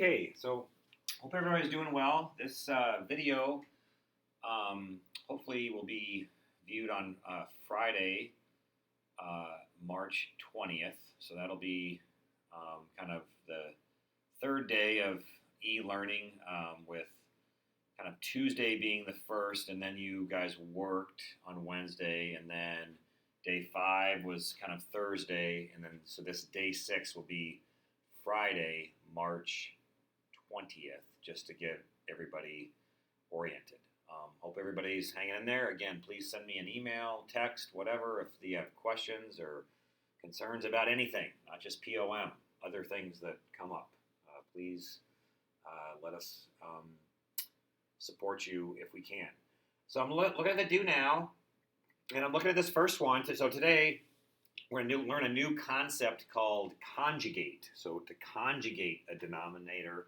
Okay, so hope everybody's doing well. This video hopefully will be viewed on Friday, March 20th. So that'll be kind of the third day of e-learning, with kind of Tuesday being the first, and then you guys worked on Wednesday, and then day 5 was kind of Thursday, and then so this day 6 will be Friday, March 20th, just to get everybody oriented. Hope everybody's hanging in there. Again, please send me an email, text, whatever, if you have questions or concerns about anything, not just POM, other things that come up. Please let us support you if we can. So I'm looking at the do now, and I'm looking at this first one. So today we're going to learn a new concept called conjugate. So to conjugate a denominator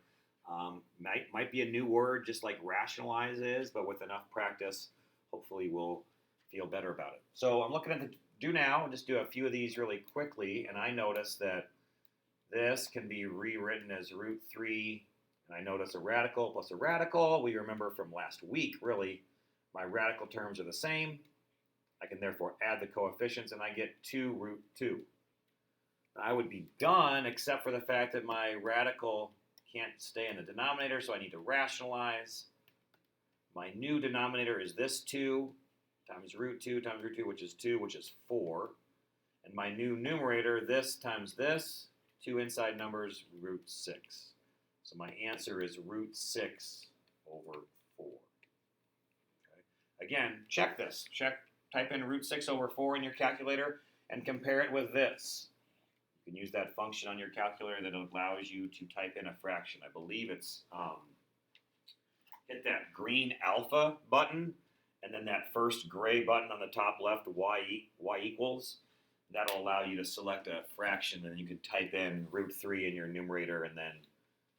might be a new word, just like rationalize is, but with enough practice, hopefully we'll feel better about it. So I'm looking at the do now, and just do a few of these really quickly, and I notice that this can be rewritten as root 3, and I notice a radical plus a radical. We remember from last week, really, my radical terms are the same. I can therefore add the coefficients, and I get 2 root 2. I would be done, except for the fact that my radical can't stay in the denominator, so I need to rationalize. My new denominator is this 2 times root 2 times root 2, which is 2, which is 4. And my new numerator, this times this, 2 inside numbers, root 6. So my answer is root 6 over 4. Okay. Again, check this. Type in root 6 over 4 in your calculator and compare it with this. You can use that function on your calculator that allows you to type in a fraction. I believe it's hit that green alpha button and then that first gray button on the top left, y equals. That'll allow you to select a fraction, and then you can type in root 3 in your numerator and then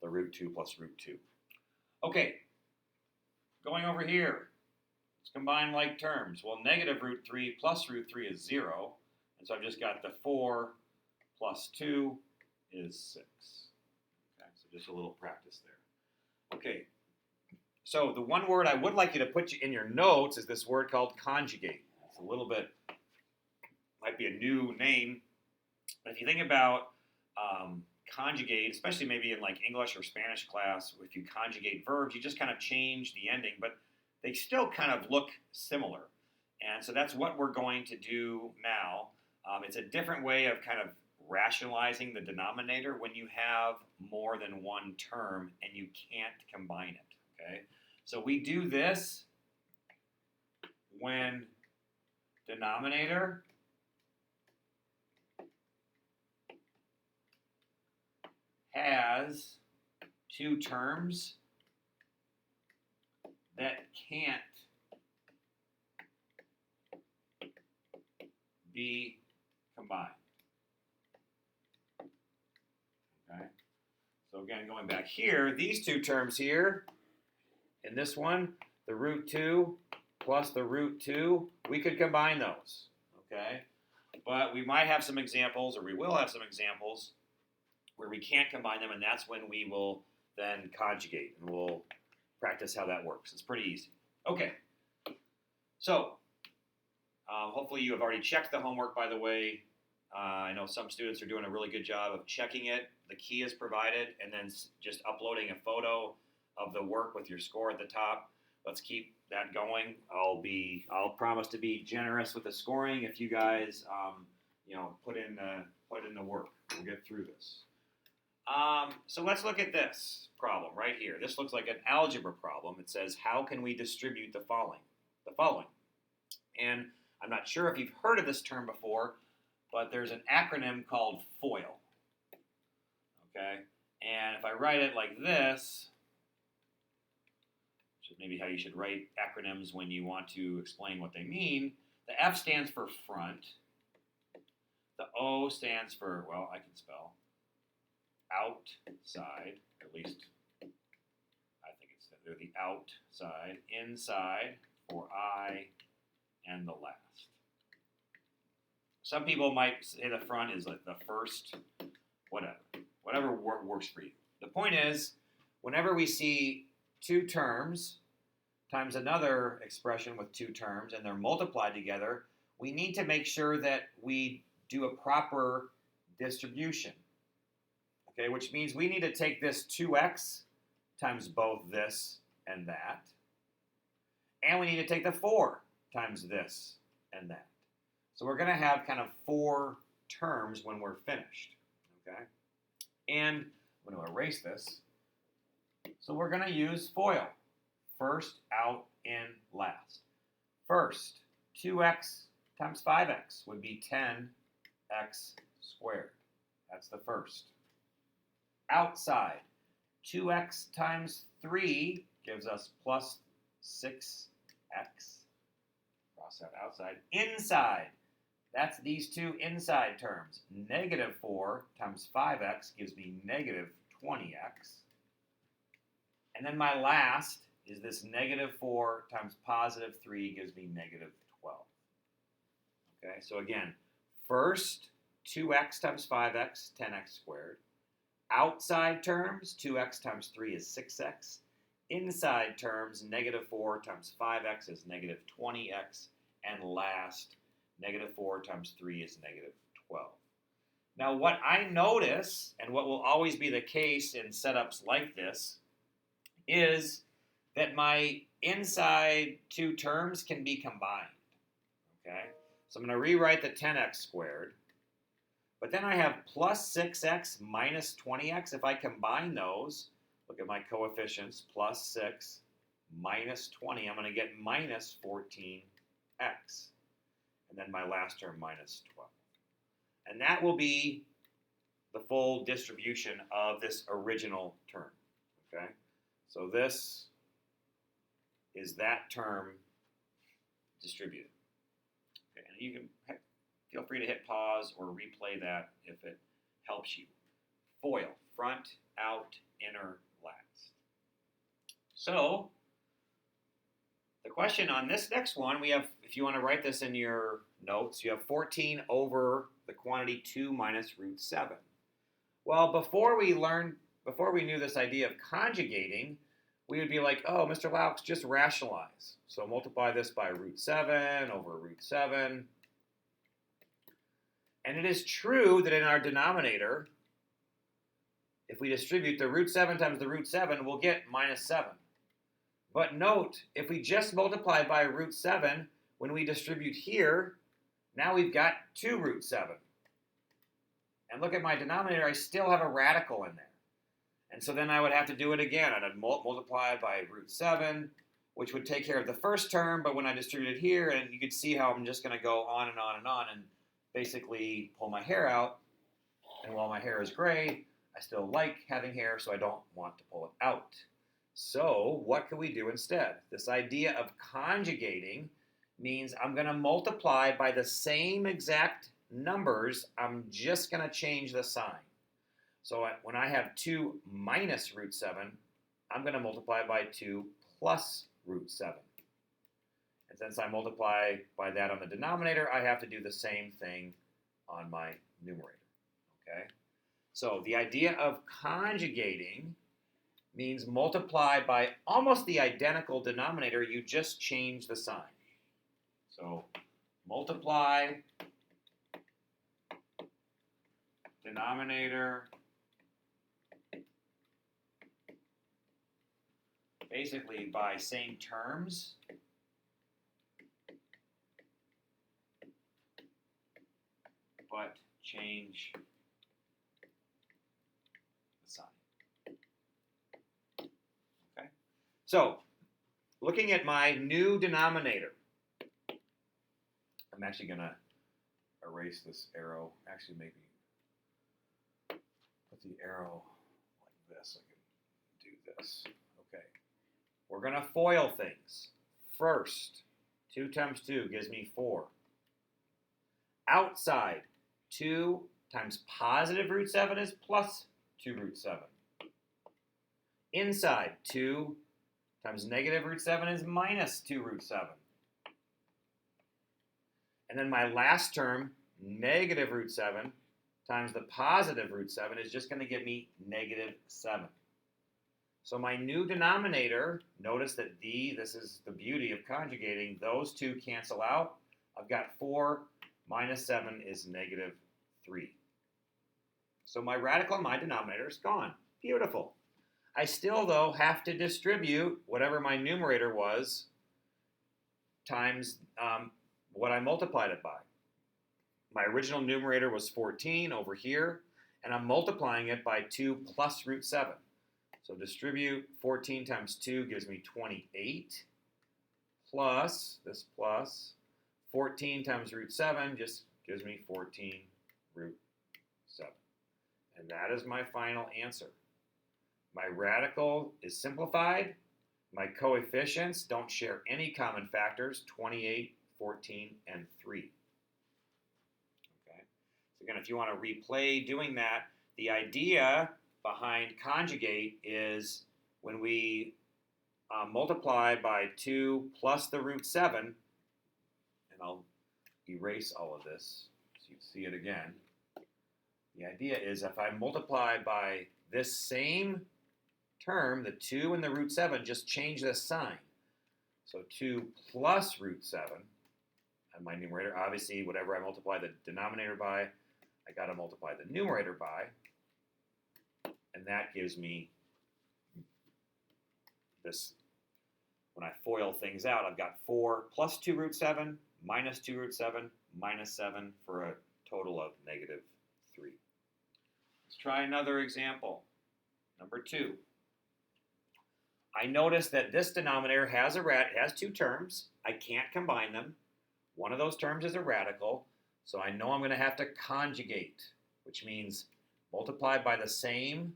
the root 2 plus root 2. Okay, going over here. Let's combine like terms. Well, negative root 3 plus root 3 is 0. And so I've just got the 4 plus 2 is 6. Okay, so just a little practice there. Okay, so the one word I would like you to put in your notes is this word called conjugate. It's a little bit, might be a new name. But if you think about conjugate, especially maybe in like English or Spanish class, if you conjugate verbs, you just kind of change the ending, but they still kind of look similar. And so that's what we're going to do now. It's a different way of kind of rationalizing the denominator when you have more than one term and you can't combine it, okay? So we do this when denominator has 2 terms that can't be combined. Okay. So again, going back here, these 2 terms here, in this one, the root 2 plus the root 2, we could combine those. Okay. But we might have some examples, or we will have some examples, where we can't combine them, and that's when we will then conjugate, and we'll practice how that works. It's pretty easy. Okay, so hopefully you have already checked the homework, by the way. I know some students are doing a really good job of checking it. The key is provided, and then just uploading a photo of the work with your score at the top. Let's keep that going. I'll promise to be generous with the scoring if you guys put in the work. We'll get through this. So let's look at this problem right here. This looks like an algebra problem. It says, how can we distribute the following? And I'm not sure if you've heard of this term before, but there's an acronym called FOIL. Okay? And if I write it like this, which is maybe how you should write acronyms when you want to explain what they mean, the F stands for front. The O stands for, well, I can spell outside, or at least I think they're the outside, inside for I, and the last. Some people might say the front is like the first, whatever works for you. The point is, whenever we see two terms times another expression with two terms and they're multiplied together, we need to make sure that we do a proper distribution. Okay, which means we need to take this 2x times both this and that, and we need to take the 4 times this and that. So we're going to have kind of 4 terms when we're finished. Okay, and I'm going to erase this. So we're going to use FOIL. First out in last. First, 2x times 5x would be 10x squared. That's the first. Outside, 2x times 3 gives us plus 6x. Cross that outside. Inside, that's these two inside terms. Negative 4 times 5x gives me negative 20x. And then my last is this negative 4 times positive 3 gives me negative 12. Okay, so again, first, 2x times 5x, 10x squared. Outside terms, 2x times 3 is 6x. Inside terms, negative 4 times 5x is negative 20x. And last, negative 4 times 3 is negative 12. Now, what I notice, and what will always be the case in setups like this, is that my inside two terms can be combined. Okay? So I'm going to rewrite the 10x squared. But then I have plus 6x minus 20x. If I combine those, look at my coefficients, plus 6 minus 20, I'm going to get minus 14x. And then my last term, minus 12. And that will be the full distribution of this original term. Okay? So this is that term distributed. Okay, and you can feel free to hit pause or replay that if it helps you. FOIL, front, out, inner, last. So the question on this next one, we have, if you want to write this in your notes, you have 14 over the quantity 2 minus root 7. Well, before we knew this idea of conjugating, we would be like, oh, Mr. Laux, just rationalize. So multiply this by root 7 over root 7. And it is true that in our denominator, if we distribute the root 7 times the root 7, we'll get minus 7. But note, if we just multiply by root 7, when we distribute here, now we've got 2 root 7. And look at my denominator, I still have a radical in there. And so then I would have to do it again. I'd multiply by root 7, which would take care of the first term, but when I distribute it here, and you could see how I'm just going to go on and on and on and basically pull my hair out. And while my hair is gray, I still like having hair, so I don't want to pull it out. So what can we do instead? This idea of conjugating means I'm going to multiply by the same exact numbers. I'm just going to change the sign. So when I have 2 minus root 7, I'm going to multiply by 2 plus root 7. And since I multiply by that on the denominator, I have to do the same thing on my numerator. Okay? So the idea of conjugating means multiply by almost the identical denominator, you just change the sign. So multiply denominator basically by same terms but change the sign. Okay? So, looking at my new denominator, I'm actually going to erase this arrow. Actually, maybe put the arrow like this. I can do this. Okay. We're going to FOIL things. First, 2 times 2 gives me 4. Outside, 2 times positive root 7 is plus 2 root 7. Inside, 2 times negative root 7 is minus 2 root 7. And then my last term, negative root 7, times the positive root 7 is just going to give me negative 7. So my new denominator, notice that this is the beauty of conjugating, those two cancel out. I've got 4 minus 7 is negative 3. So my radical in my denominator is gone. Beautiful. I still, though, have to distribute whatever my numerator was times what I multiplied it by. My original numerator was 14 over here, and I'm multiplying it by 2 plus root 7. So distribute 14 times 2 gives me 28, plus, this plus, 14 times root 7 just gives me 14 root 7. And that is my final answer. My radical is simplified. My coefficients don't share any common factors, 28, 14, and 3. Okay. So again, if you want to replay doing that, the idea behind conjugate is when we multiply by 2 plus the root 7, and I'll erase all of this so you see it again. The idea is if I multiply by this same term, the 2 and the root 7, just change the sign. So 2 plus root 7, and my numerator, obviously whatever I multiply the denominator by, I got to multiply the numerator by, and that gives me this. When I FOIL things out, I've got 4 plus 2 root 7, minus 2 root 7, minus 7 for a total of negative 3. Let's try another example. Number 2. I notice that this denominator has two terms. I can't combine them. One of those terms is a radical, so I know I'm going to have to conjugate, which means multiply by the same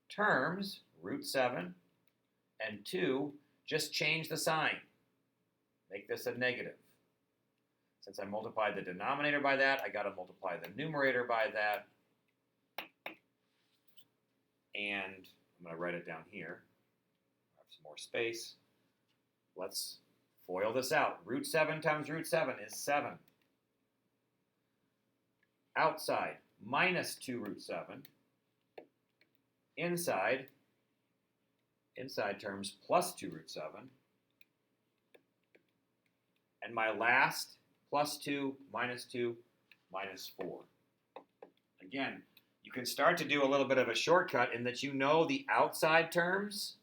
terms, root 7 and 2, just change the sign. Make this a negative. Since I multiplied the denominator by that, I got to multiply the numerator by that. And I'm going to write it down here. I have some more space. Let's FOIL this out. Root 7 times root 7 is 7. Outside, minus 2 root 7. Inside terms, plus 2 root 7. And my last, plus 2, minus 4. Again, you can start to do a little bit of a shortcut in that you know the outside terms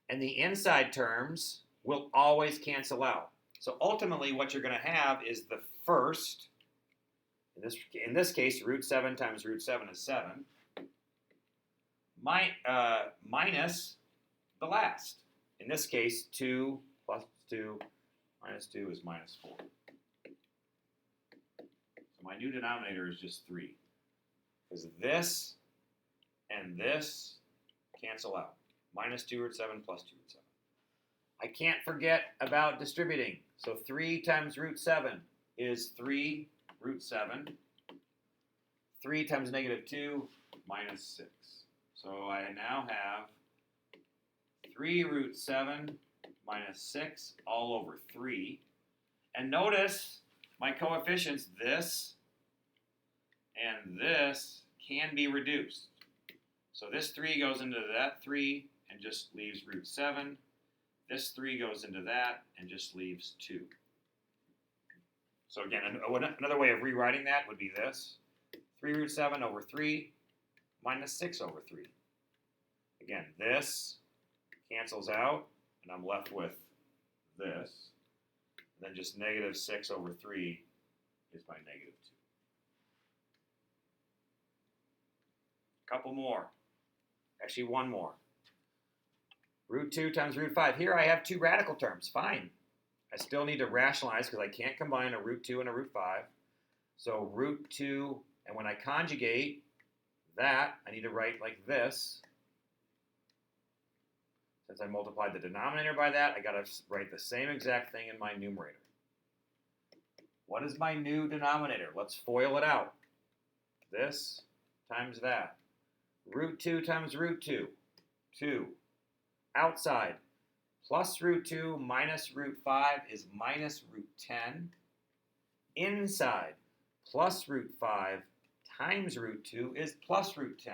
and the inside terms will always cancel out. So ultimately what you're going to have is the first, in this case, root 7 times root 7 is 7, minus the last. In this case, 2 plus 2 minus 2 is minus 4. So my new denominator is just 3. Because this and this cancel out. Minus 2 root 7 plus 2 root 7. I can't forget about distributing. So 3 times root 7 is 3 root 7. 3 times negative 2, minus 6. So I now have 3 root 7 minus 6 all over 3. And notice my coefficients, this and this, can be reduced. So this 3 goes into that 3 and just leaves root 7. This 3 goes into that and just leaves 2. So again, another way of rewriting that would be this. 3 root 7 over 3 minus 6 over 3. Again, this cancels out, and I'm left with this. And then just negative 6 over 3 is my negative 2. Couple more. Actually, one more. Root 2 times root 5. Here I have two radical terms. Fine. I still need to rationalize because I can't combine a root 2 and a root 5. So root 2, and when I conjugate that, I need to write like this. Since I multiplied the denominator by that, I got to write the same exact thing in my numerator. What is my new denominator? Let's FOIL it out. This times that. Root 2 times root 2, 2. Outside, plus root 2 minus root 5 is minus root 10. Inside, plus root 5 times root 2 is plus root 10.